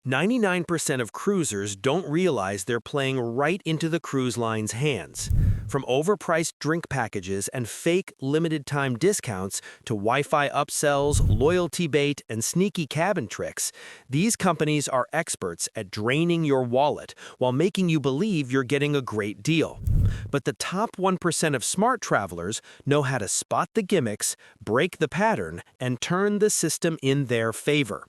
99% of cruisers don't realize they're playing right into the cruise line's hands. From overpriced drink packages and fake limited-time discounts to Wi-Fi upsells, loyalty bait, and sneaky cabin tricks, these companies are experts at draining your wallet while making you believe you're getting a great deal. But the top 1% of smart travelers know how to spot the gimmicks, break the pattern, and turn the system in their favor.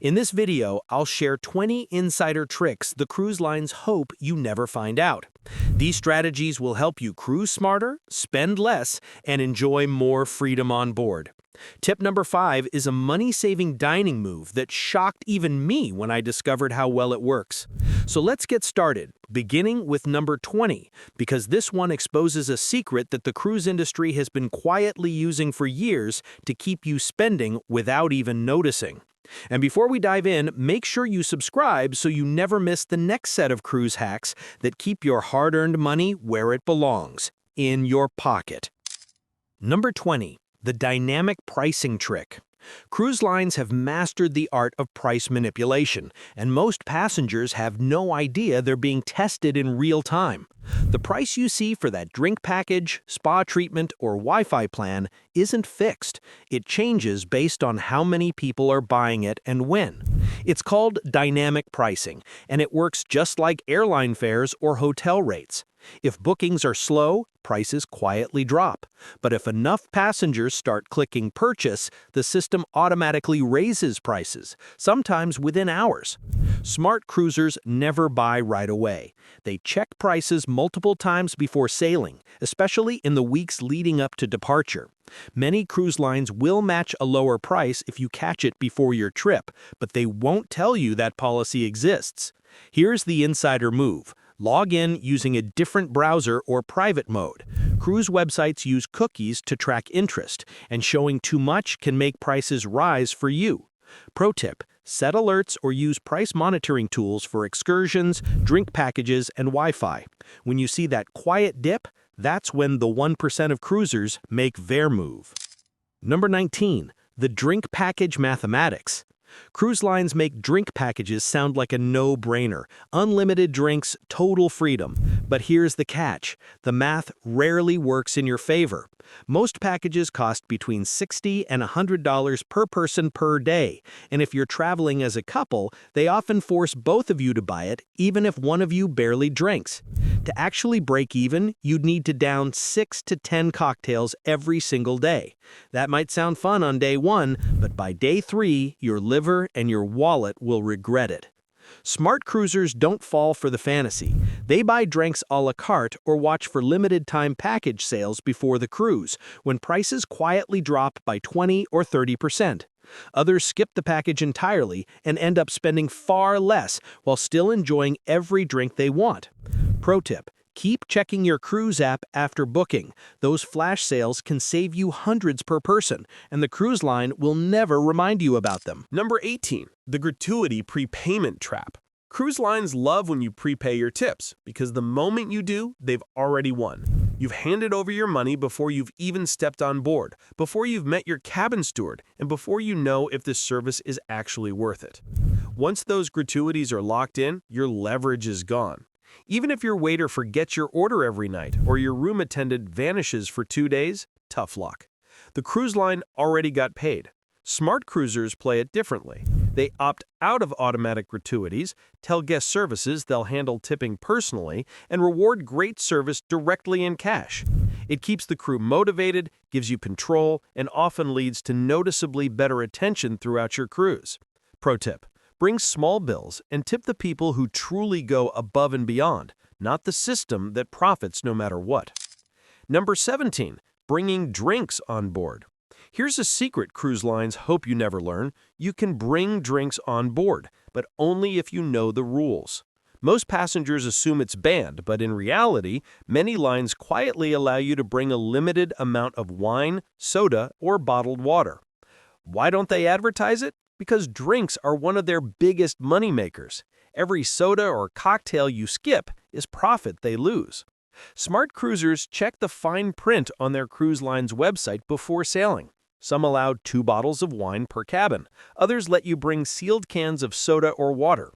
In this video, I'll share 20 insider tricks the cruise lines hope you never find out. These strategies will help you cruise smarter, spend less, and enjoy more freedom on board. Tip number 5 is a money-saving dining move that shocked even me when I discovered how well it works. So let's get started, beginning with number 20, because this one exposes a secret that the cruise industry has been quietly using for years to keep you spending without even noticing. And before we dive in, make sure you subscribe so you never miss the next set of cruise hacks that keep your hard-earned money where it belongs, in your pocket. Number 20. The dynamic pricing trick. Cruise lines have mastered the art of price manipulation, and most passengers have no idea they're being tested in real time. The price you see for that drink package, spa treatment, or Wi-Fi plan isn't fixed. It changes based on how many people are buying it and when. It's called dynamic pricing, and it works just like airline fares or hotel rates. If bookings are slow, prices quietly drop. But if enough passengers start clicking purchase, the system automatically raises prices, sometimes within hours. Smart cruisers never buy right away. They check prices multiple times before sailing, especially in the weeks leading up to departure. Many cruise lines will match a lower price if you catch it before your trip, but they won't tell you that policy exists. Here's the insider move. Log in using a different browser or private mode. Cruise websites use cookies to track interest, and showing too much can make prices rise for you. Pro tip: set alerts or use price monitoring tools for excursions, drink packages, and Wi-Fi. When you see that quiet dip, that's when the 1% of cruisers make their move. Number 19. The drink package mathematics. Cruise lines make drink packages sound like a no-brainer. Unlimited drinks, total freedom. But here's the catch. The math rarely works in your favor. Most packages cost between $60 and $100 per person per day, and if you're traveling as a couple, they often force both of you to buy it, even if one of you barely drinks. To actually break even, you'd need to down 6 to 10 cocktails every single day. That might sound fun on day 1, but by day 3, your liver and your wallet will regret it. Smart cruisers don't fall for the fantasy. They buy drinks a la carte or watch for limited-time package sales before the cruise, when prices quietly drop by 20 or 30%. Others skip the package entirely and end up spending far less while still enjoying every drink they want. Pro tip: keep checking your cruise app after booking. Those flash sales can save you hundreds per person, and the cruise line will never remind you about them. Number 18. The gratuity prepayment trap. Cruise lines love when you prepay your tips, because the moment you do, they've already won. You've handed over your money before you've even stepped on board, before you've met your cabin steward, and before you know if this service is actually worth it. Once those gratuities are locked in, your leverage is gone. Even if your waiter forgets your order every night or your room attendant vanishes for 2 days, tough luck. The cruise line already got paid. Smart cruisers play it differently. They opt out of automatic gratuities, tell guest services they'll handle tipping personally, and reward great service directly in cash. It keeps the crew motivated, gives you control, and often leads to noticeably better attention throughout your cruise. Pro tip: bring small bills and tip the people who truly go above and beyond, not the system that profits no matter what. Number 17. Bringing drinks on board. Here's a secret cruise lines hope you never learn. You can bring drinks on board, but only if you know the rules. Most passengers assume it's banned, but in reality, many lines quietly allow you to bring a limited amount of wine, soda, or bottled water. Why don't they advertise it? Because drinks are one of their biggest moneymakers. Every soda or cocktail you skip is profit they lose. Smart cruisers check the fine print on their cruise line's website before sailing. Some allow 2 bottles of wine per cabin. Others let you bring sealed cans of soda or water.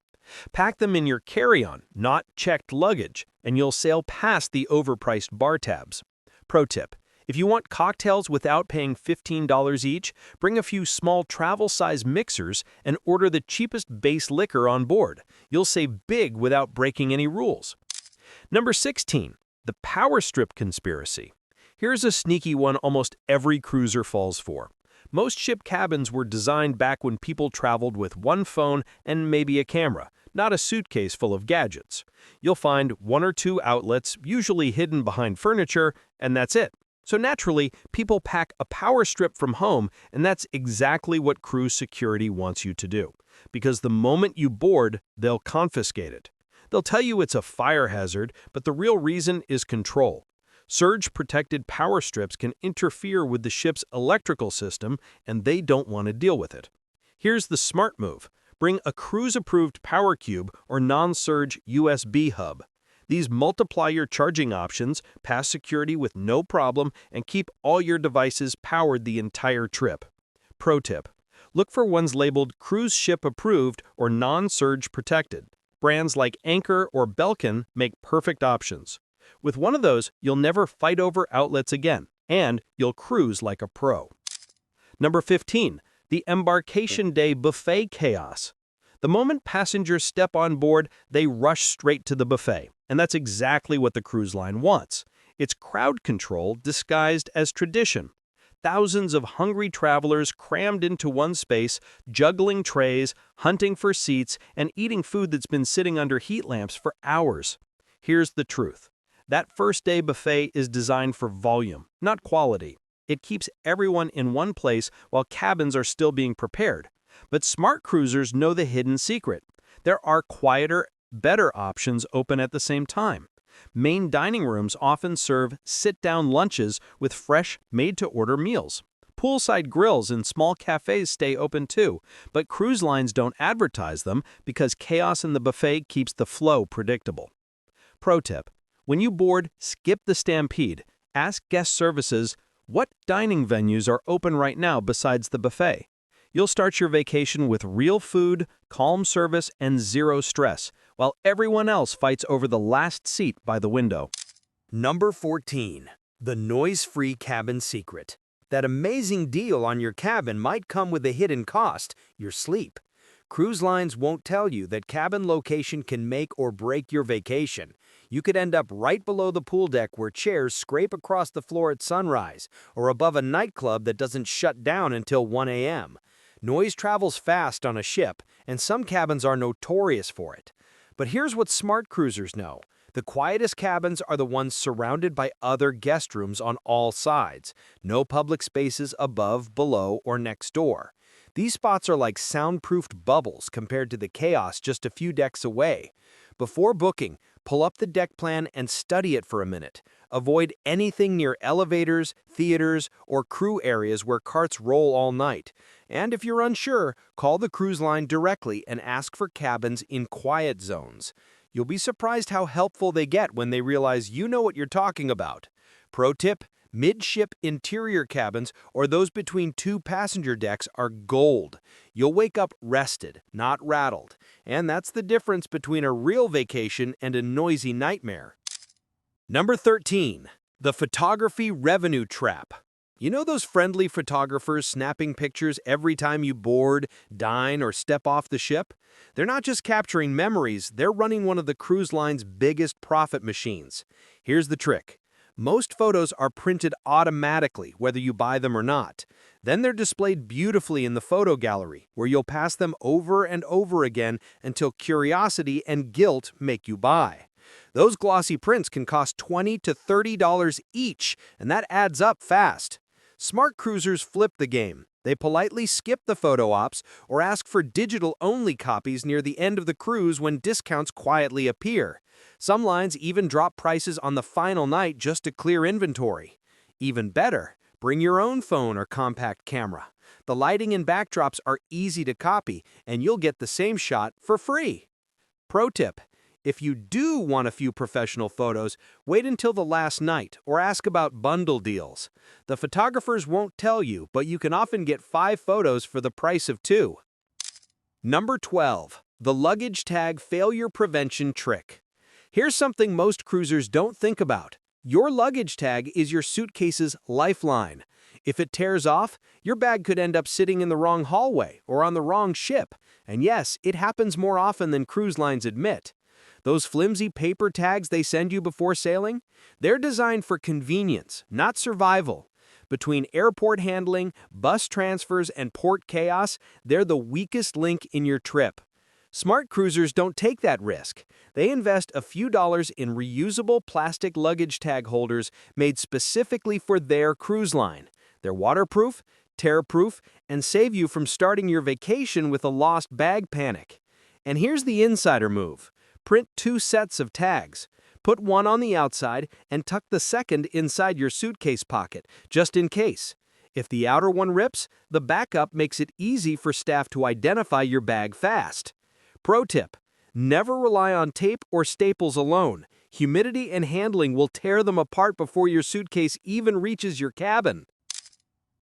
Pack them in your carry-on, not checked luggage, and you'll sail past the overpriced bar tabs. Pro tip: if you want cocktails without paying $15 each, bring a few small travel-size mixers and order the cheapest base liquor on board. You'll save big without breaking any rules. Number 16. The power strip conspiracy. Here's a sneaky one almost every cruiser falls for. Most ship cabins were designed back when people traveled with one phone and maybe a camera, not a suitcase full of gadgets. You'll find one or two outlets, usually hidden behind furniture, and that's it. So naturally, people pack a power strip from home, and that's exactly what cruise security wants you to do. Because the moment you board, they'll confiscate it. They'll tell you it's a fire hazard, but the real reason is control. Surge-protected power strips can interfere with the ship's electrical system, and they don't want to deal with it. Here's the smart move. Bring a cruise-approved power cube or non-surge USB hub. These multiply your charging options, pass security with no problem, and keep all your devices powered the entire trip. Pro tip: look for ones labeled cruise ship approved or non-surge protected. Brands like Anchor or Belkin make perfect options. With one of those, you'll never fight over outlets again, and you'll cruise like a pro. Number 15. The embarkation day buffet chaos. The moment passengers step on board, they rush straight to the buffet, and that's exactly what the cruise line wants. It's crowd control disguised as tradition. Thousands of hungry travelers crammed into one space, juggling trays, hunting for seats, and eating food that's been sitting under heat lamps for hours. Here's the truth. That first-day buffet is designed for volume, not quality. It keeps everyone in one place while cabins are still being prepared. But smart cruisers know the hidden secret. There are quieter, better options open at the same time. Main dining rooms often serve sit-down lunches with fresh, made-to-order meals. Poolside grills in small cafes stay open too, but cruise lines don't advertise them because chaos in the buffet keeps the flow predictable. Pro tip: when you board, skip the stampede. Ask guest services, what dining venues are open right now besides the buffet? You'll start your vacation with real food, calm service, and zero stress, while everyone else fights over the last seat by the window. Number 14. The noise-free cabin secret. That amazing deal on your cabin might come with a hidden cost: your sleep. Cruise lines won't tell you that cabin location can make or break your vacation. You could end up right below the pool deck where chairs scrape across the floor at sunrise, or above a nightclub that doesn't shut down until 1 a.m. Noise travels fast on a ship, and some cabins are notorious for it. But here's what smart cruisers know. The quietest cabins are the ones surrounded by other guest rooms on all sides. No public spaces above, below, or next door. These spots are like soundproofed bubbles compared to the chaos just a few decks away. Before booking, pull up the deck plan and study it for a minute. Avoid anything near elevators, theaters, or crew areas where carts roll all night. And if you're unsure, call the cruise line directly and ask for cabins in quiet zones. You'll be surprised how helpful they get when they realize you know what you're talking about. Pro tip: midship interior cabins or those between two passenger decks are gold. You'll wake up rested, not rattled. And that's the difference between a real vacation and a noisy nightmare. Number 13. The photography revenue trap. You know those friendly photographers snapping pictures every time you board, dine, or step off the ship? They're not just capturing memories, they're running one of the cruise line's biggest profit machines. Here's the trick. Most photos are printed automatically, whether you buy them or not. Then they're displayed beautifully in the photo gallery, where you'll pass them over and over again until curiosity and guilt make you buy. Those glossy prints can cost $20 to $30 each, and that adds up fast. Smart cruisers flip the game. They politely skip the photo ops or ask for digital-only copies near the end of the cruise when discounts quietly appear. Some lines even drop prices on the final night just to clear inventory. Even better, bring your own phone or compact camera. The lighting and backdrops are easy to copy, and you'll get the same shot for free. Pro tip: if you do want a few professional photos, wait until the last night or ask about bundle deals. The photographers won't tell you, but you can often get 5 photos for the price of 2. Number 12. The luggage tag failure prevention trick. Here's something most cruisers don't think about. Your luggage tag is your suitcase's lifeline. If it tears off, your bag could end up sitting in the wrong hallway or on the wrong ship. And yes, it happens more often than cruise lines admit. Those flimsy paper tags they send you before sailing? They're designed for convenience, not survival. Between airport handling, bus transfers, and port chaos, they're the weakest link in your trip. Smart cruisers don't take that risk. They invest a few dollars in reusable plastic luggage tag holders made specifically for their cruise line. They're waterproof, tear-proof, and save you from starting your vacation with a lost bag panic. And here's the insider move. Print 2 sets of tags. Put one on the outside and tuck the second inside your suitcase pocket, just in case. If the outer one rips, the backup makes it easy for staff to identify your bag fast. Pro tip: never rely on tape or staples alone. Humidity and handling will tear them apart before your suitcase even reaches your cabin.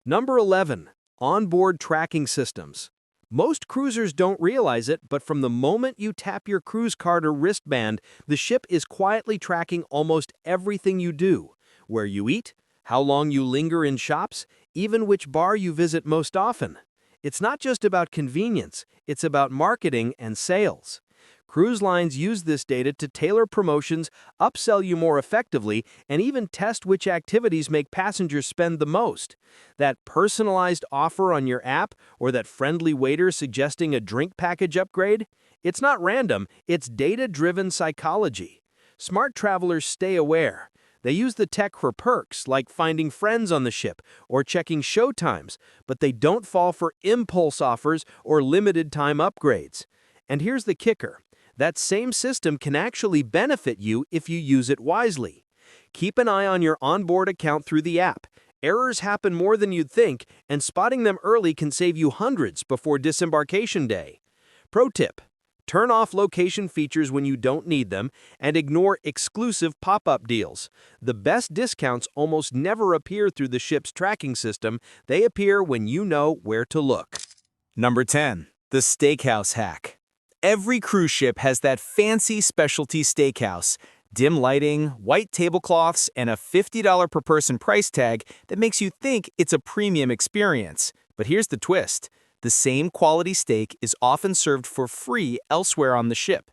Number 11. Onboard tracking systems. Most cruisers don't realize it, but from the moment you tap your cruise card or wristband, the ship is quietly tracking almost everything you do. Where you eat, how long you linger in shops, even which bar you visit most often. It's not just about convenience, it's about marketing and sales. Cruise lines use this data to tailor promotions, upsell you more effectively, and even test which activities make passengers spend the most. That personalized offer on your app or that friendly waiter suggesting a drink package upgrade? It's not random, it's data-driven psychology. Smart travelers stay aware. They use the tech for perks, like finding friends on the ship or checking show times, but they don't fall for impulse offers or limited-time upgrades. And here's the kicker. That same system can actually benefit you if you use it wisely. Keep an eye on your onboard account through the app. Errors happen more than you'd think, and spotting them early can save you hundreds before disembarkation day. Pro tip: turn off location features when you don't need them, and ignore exclusive pop-up deals. The best discounts almost never appear through the ship's tracking system. They appear when you know where to look. Number 10. The Steakhouse hack. Every cruise ship has that fancy specialty steakhouse. Dim lighting, white tablecloths, and a $50 per person price tag that makes you think it's a premium experience. But here's the twist. The same quality steak is often served for free elsewhere on the ship.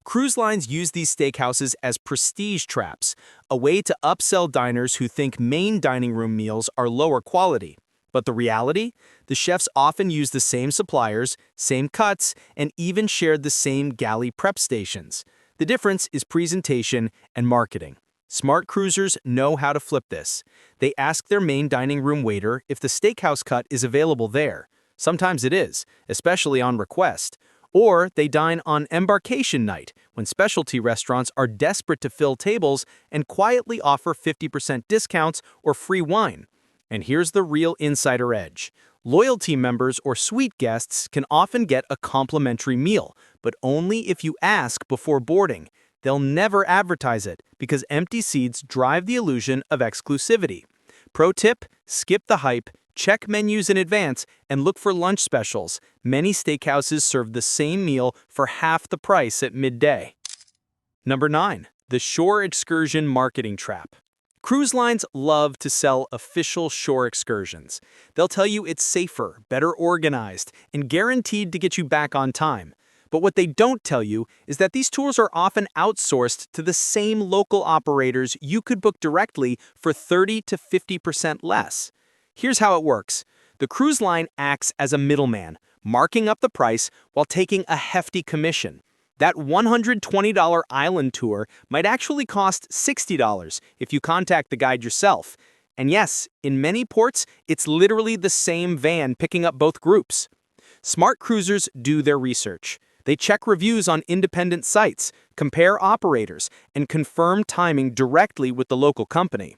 Cruise lines use these steakhouses as prestige traps, a way to upsell diners who think main dining room meals are lower quality. But the reality? The chefs often use the same suppliers, same cuts, and even shared the same galley prep stations. The difference is presentation and marketing. Smart cruisers know how to flip this. They ask their main dining room waiter if the steakhouse cut is available there. Sometimes it is, especially on request. Or they dine on Embarkation night, when specialty restaurants are desperate to fill tables and quietly offer 50% discounts or free wine. And here's the real insider edge. Loyalty members or suite guests can often get a complimentary meal, but only if you ask before boarding. They'll never advertise it because empty seats drive the illusion of exclusivity. Pro tip: skip the hype, check menus in advance, and look for lunch specials. Many steakhouses serve the same meal for half the price at midday. Number 9. The shore excursion marketing trap. Cruise lines love to sell official shore excursions. They'll tell you it's safer, better organized, and guaranteed to get you back on time. But what they don't tell you is that these tours are often outsourced to the same local operators you could book directly for 30 to 50% less. Here's how it works. The cruise line acts as a middleman, marking up the price while taking a hefty commission. That $120 island tour might actually cost $60 if you contact the guide yourself. And yes, in many ports, it's literally the same van picking up both groups. Smart cruisers do their research. They check reviews on independent sites, compare operators, and confirm timing directly with the local company.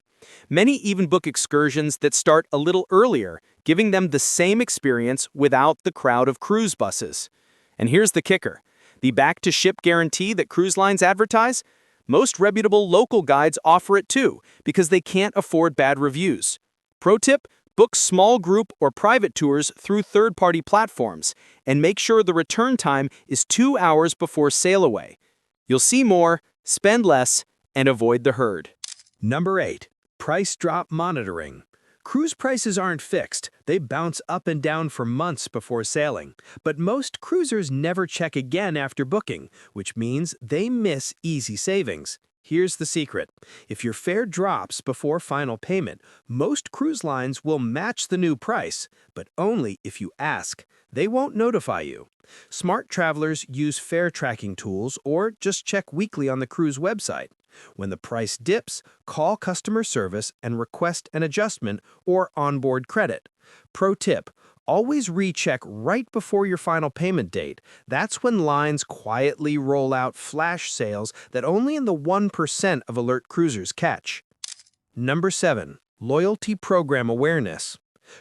Many even book excursions that start a little earlier, giving them the same experience without the crowd of cruise buses. And here's the kicker. The back-to-ship guarantee that cruise lines advertise? Most reputable local guides offer it too, because they can't afford bad reviews. Pro tip: Book small group or private tours through third-party platforms, and make sure the return time is 2 hours before sail away. You'll see more, spend less, and avoid the herd. Number 8. Price drop monitoring. Cruise prices aren't fixed. They bounce up and down for months before sailing. But most cruisers never check again after booking, which means they miss easy savings. Here's the secret. If your fare drops before final payment, most cruise lines will match the new price, but only if you ask. They won't notify you. Smart travelers use fare tracking tools or just check weekly on the cruise website. When the price dips, call customer service and request an adjustment or onboard credit. Pro tip: always recheck right before your final payment date. That's when lines quietly roll out flash sales that only in the 1% of alert cruisers catch. Number 7. Loyalty program awareness.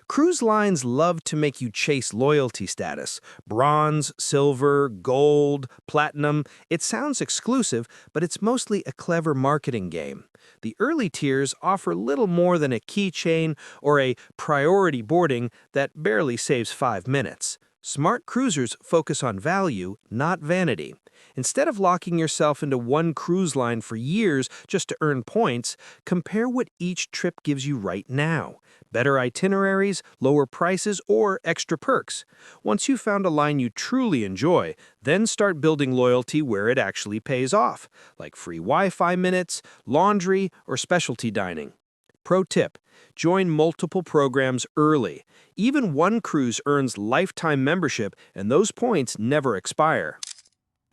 Cruise lines love to make you chase loyalty status. Bronze, silver, gold, platinum. It sounds exclusive, but it's mostly a clever marketing game. The early tiers offer little more than a keychain or a priority boarding that barely saves 5 minutes. Smart cruisers focus on value, not vanity. Instead of locking yourself into one cruise line for years just to earn points, compare what each trip gives you right now. Better itineraries, lower prices, or extra perks. Once you've found a line you truly enjoy, then start building loyalty where it actually pays off, like free Wi-Fi minutes, laundry, or specialty dining. Pro tip: join multiple programs early. Even one cruise earns lifetime membership, and those points never expire.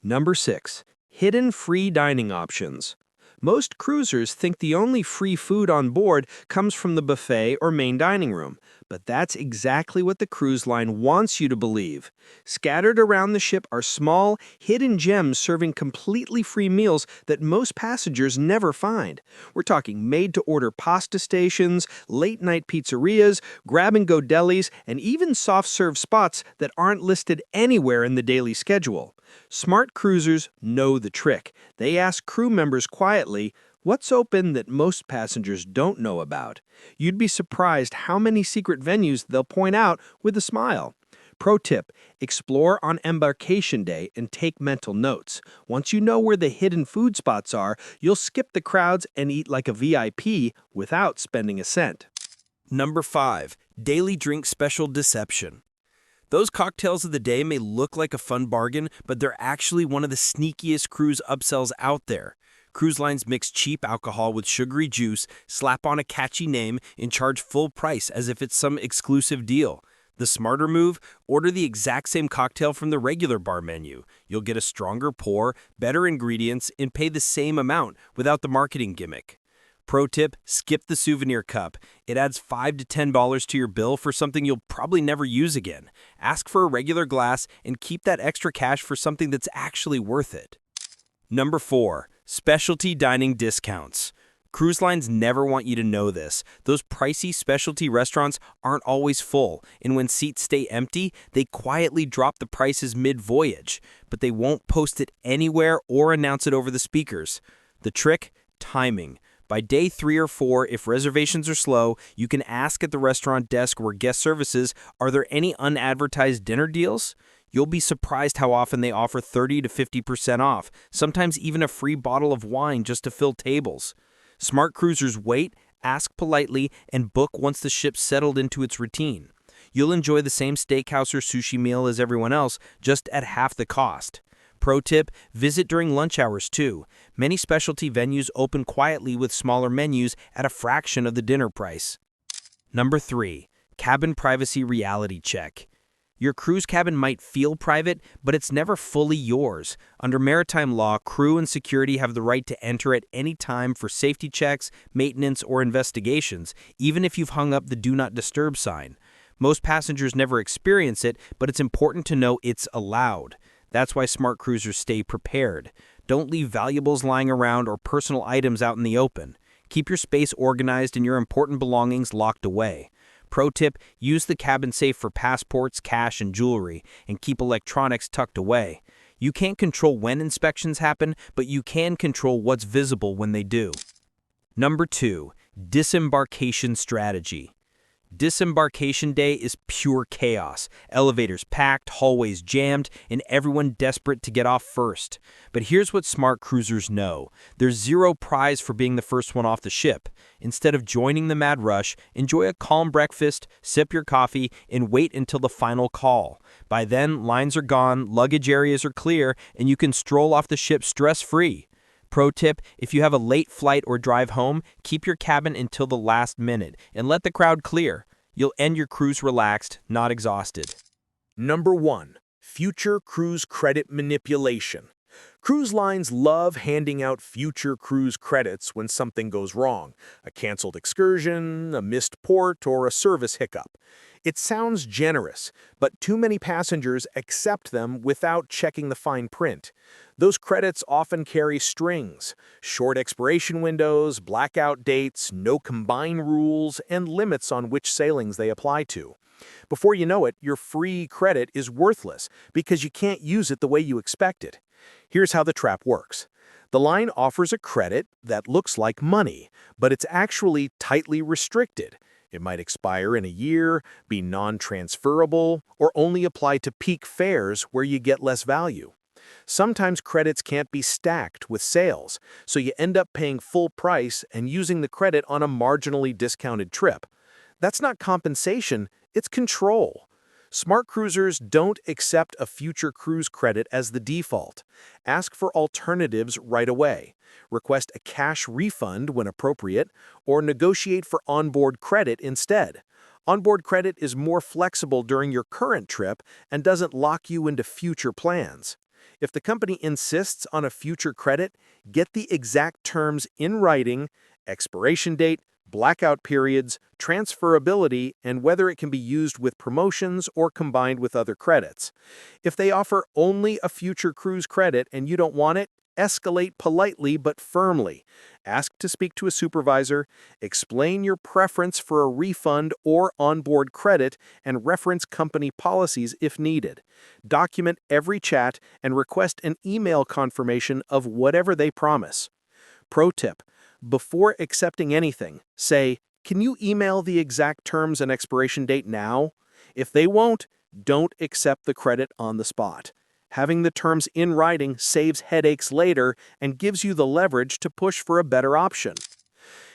Number 6. Hidden free dining options. Most cruisers think the only free food on board comes from the buffet or main dining room, but that's exactly what the cruise line wants you to believe. Scattered around the ship are small, hidden gems serving completely free meals that most passengers never find. We're talking made-to-order pasta stations, late-night pizzerias, grab-and-go delis, and even soft-serve spots that aren't listed anywhere in the daily schedule. Smart cruisers know the trick. They ask crew members quietly, "What's open that most passengers don't know about?" You'd be surprised how many secret venues they'll point out with a smile. Pro tip: explore on Embarkation Day and take mental notes. Once you know where the hidden food spots are, you'll skip the crowds and eat like a VIP without spending a cent. Number 5. Daily drink special deception. Those cocktails of the day may look like a fun bargain, but they're actually one of the sneakiest cruise upsells out there. Cruise lines mix cheap alcohol with sugary juice, slap on a catchy name, and charge full price as if it's some exclusive deal. The smarter move: order the exact same cocktail from the regular bar menu. You'll get a stronger pour, better ingredients, and pay the same amount without the marketing gimmick. Pro tip: skip the souvenir cup. It adds $5 to $10 to your bill for something you'll probably never use again. Ask for a regular glass and keep that extra cash for something that's actually worth it. Number 4. Specialty dining discounts. Cruise lines never want you to know this. Those pricey specialty restaurants aren't always full, and when seats stay empty, they quietly drop the prices mid-voyage, but they won't post it anywhere or announce it over the speakers. The trick? Timing. By day 3 or 4, if reservations are slow, you can ask at the restaurant desk or guest services, "Are there any unadvertised dinner deals?" You'll be surprised how often they offer 30 to 50% off, sometimes even a free bottle of wine just to fill tables. Smart cruisers wait, ask politely, and book once the ship's settled into its routine. You'll enjoy the same steakhouse or sushi meal as everyone else, just at half the cost. Pro tip: visit during lunch hours too. Many specialty venues open quietly with smaller menus at a fraction of the dinner price. Number 3. Cabin privacy reality check. Your cruise cabin might feel private, but it's never fully yours. Under maritime law, crew and security have the right to enter at any time for safety checks, maintenance, or investigations, even if you've hung up the Do Not Disturb sign. Most passengers never experience it, but it's important to know it's allowed. That's why smart cruisers stay prepared. Don't leave valuables lying around or personal items out in the open. Keep your space organized and your important belongings locked away. Pro tip: use the cabin safe for passports, cash, and jewelry, and keep electronics tucked away. You can't control when inspections happen, but you can control what's visible when they do. Number 2. Disembarkation strategy. Disembarkation day is pure chaos. Elevators packed, hallways jammed, and everyone desperate to get off first. But here's what smart cruisers know. There's zero prize for being the first one off the ship. Instead of joining the mad rush, enjoy a calm breakfast, sip your coffee, and wait until the final call. By then, lines are gone, luggage areas are clear, and you can stroll off the ship stress-free. Pro tip, if you have a late flight or drive home, keep your cabin until the last minute and let the crowd clear. You'll end your cruise relaxed, not exhausted. Number 1. Future cruise credit manipulation. Cruise lines love handing out future cruise credits when something goes wrong, a canceled excursion, a missed port, or a service hiccup. It sounds generous, but too many passengers accept them without checking the fine print. Those credits often carry strings, short expiration windows, blackout dates, no combine rules, and limits on which sailings they apply to. Before you know it, your free credit is worthless because you can't use it the way you expect it. Here's how the trap works. The line offers a credit that looks like money, but it's actually tightly restricted. It might expire in a year, be non-transferable, or only apply to peak fares where you get less value. Sometimes credits can't be stacked with sales, so you end up paying full price and using the credit on a marginally discounted trip. That's not compensation, it's control. Smart cruisers don't accept a future cruise credit as the default. Ask for alternatives right away. Request a cash refund when appropriate, or negotiate for onboard credit instead. Onboard credit is more flexible during your current trip and doesn't lock you into future plans. If the company insists on a future credit, get the exact terms in writing, expiration date, blackout periods, transferability, and whether it can be used with promotions or combined with other credits. If they offer only a future cruise credit and you don't want it, escalate politely but firmly. Ask to speak to a supervisor, explain your preference for a refund or onboard credit, and reference company policies if needed. Document every chat and request an email confirmation of whatever they promise. Pro tip: before accepting anything, say, "Can you email the exact terms and expiration date now?" If they won't, don't accept the credit on the spot. Having the terms in writing saves headaches later and gives you the leverage to push for a better option.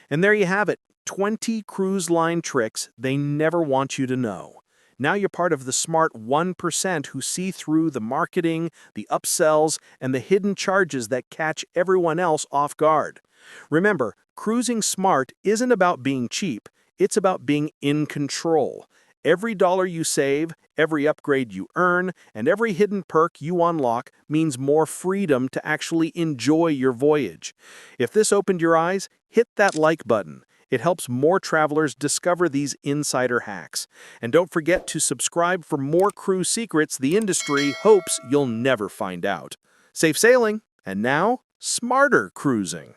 And there you have it, 20 cruise line tricks they never want you to know. Now you're part of the smart 1% who see through the marketing, the upsells, and the hidden charges that catch everyone else off guard. Remember, cruising smart isn't about being cheap, it's about being in control. Every dollar you save, every upgrade you earn, and every hidden perk you unlock means more freedom to actually enjoy your voyage. If this opened your eyes, hit that like button. It helps more travelers discover these insider hacks. And don't forget to subscribe for more cruise secrets the industry hopes you'll never find out. Safe sailing, and now, smarter cruising.